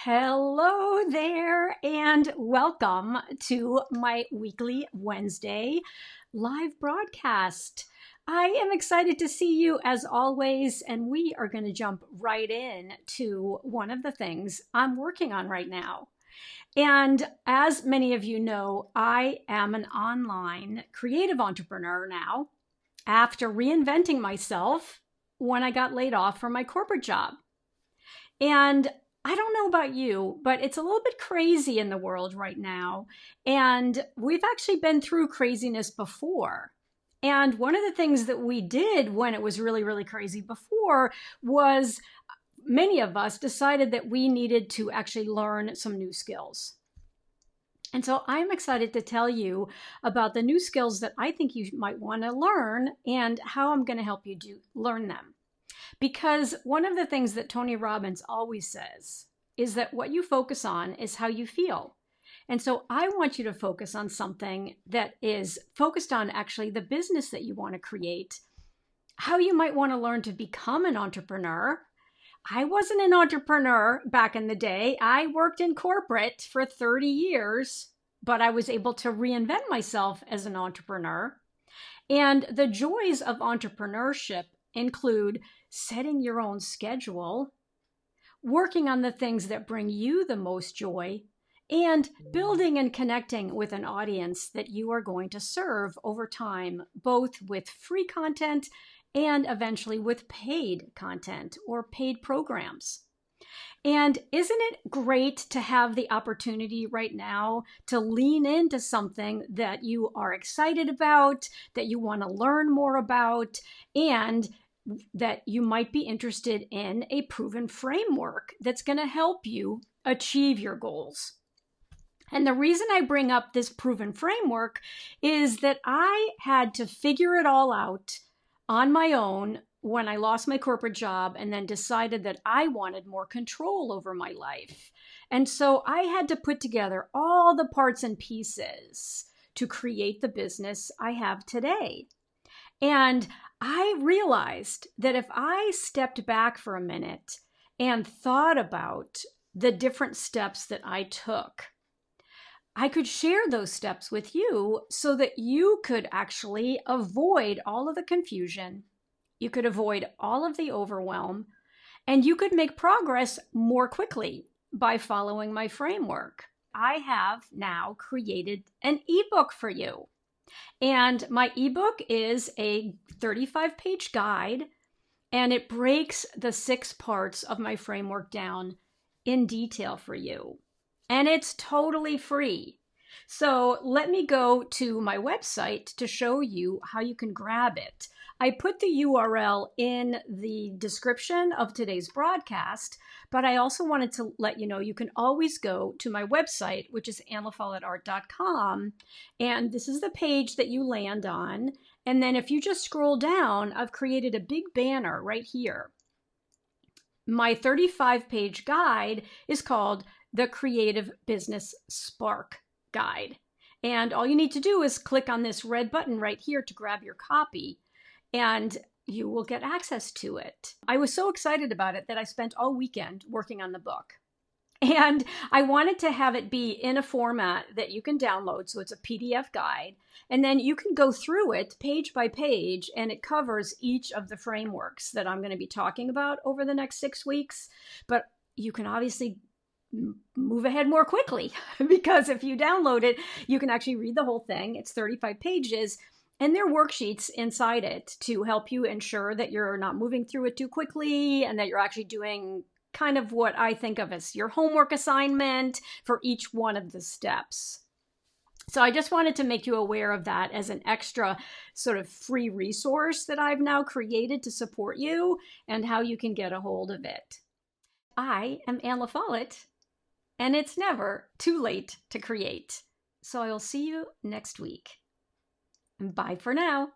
Hello there, and welcome to my weekly Wednesday live broadcast. I am excited to see you as always, and we are going to jump right in to one of the things I'm working on right now. And as many of you know, I am an online creative entrepreneur now after reinventing myself when I got laid off from my corporate job. And I don't know about you, but it's a little bit crazy in the world right now. And we've actually been through craziness before. And one of the things that we did when it was really, really crazy before was many of us decided that we needed to actually learn some new skills. And so I'm excited to tell you about the new skills that I think you might want to learn and how I'm going to help you learn them. Because one of the things that Tony Robbins always says is that what you focus on is how you feel. And so I want you to focus on something that is focused on actually the business that you want to create, how you might want to learn to become an entrepreneur. I wasn't an entrepreneur back in the day. I worked in corporate for 30 years, but I was able to reinvent myself as an entrepreneur. And the joys of entrepreneurship include setting your own schedule, working on the things that bring you the most joy, and building and connecting with an audience that you are going to serve over time, both with free content and eventually with paid content or paid programs. And isn't it great to have the opportunity right now to lean into something that you are excited about, that you want to learn more about, and that you might be interested in a proven framework that's going to help you achieve your goals? And the reason I bring up this proven framework is that I had to figure it all out on my own when I lost my corporate job and then decided that I wanted more control over my life. And so I had to put together all the parts and pieces to create the business I have today. And I realized that if I stepped back for a minute and thought about the different steps that I took, I could share those steps with you so that you could actually avoid all of the confusion. You could avoid all of the overwhelm, and you could make progress more quickly by following my framework. I have now created an ebook for you. And my ebook is a 35-page guide, and it breaks the 6 parts of my framework down in detail for you. And it's totally free. So let me go to my website to show you how you can grab it. I put the URL in the description of today's broadcast, but I also wanted to let you know you can always go to my website, which is anlafollettart.com, and this is the page that you land on. And then if you just scroll down, I've created a big banner right here. My 35-page guide is called the Creative Business Spark Guide. And all you need to do is click on this red button right here to grab your copy, and you will get access to it. I was so excited about it that I spent all weekend working on the book. And I wanted to have it be in a format that you can download, so it's a PDF guide. And then you can go through it page by page, and it covers each of the frameworks that I'm going to be talking about over the next 6 weeks. But you can obviously move ahead more quickly because if you download it, you can actually read the whole thing. It's 35 pages. And there are worksheets inside it to help you ensure that you're not moving through it too quickly and that you're actually doing kind of what I think of as your homework assignment for each one of the steps. So I just wanted to make you aware of that as an extra sort of free resource that I've now created to support you and how you can get a hold of it. I am Anla Follett, and it's never too late to create. So I'll see you next week. Bye for now.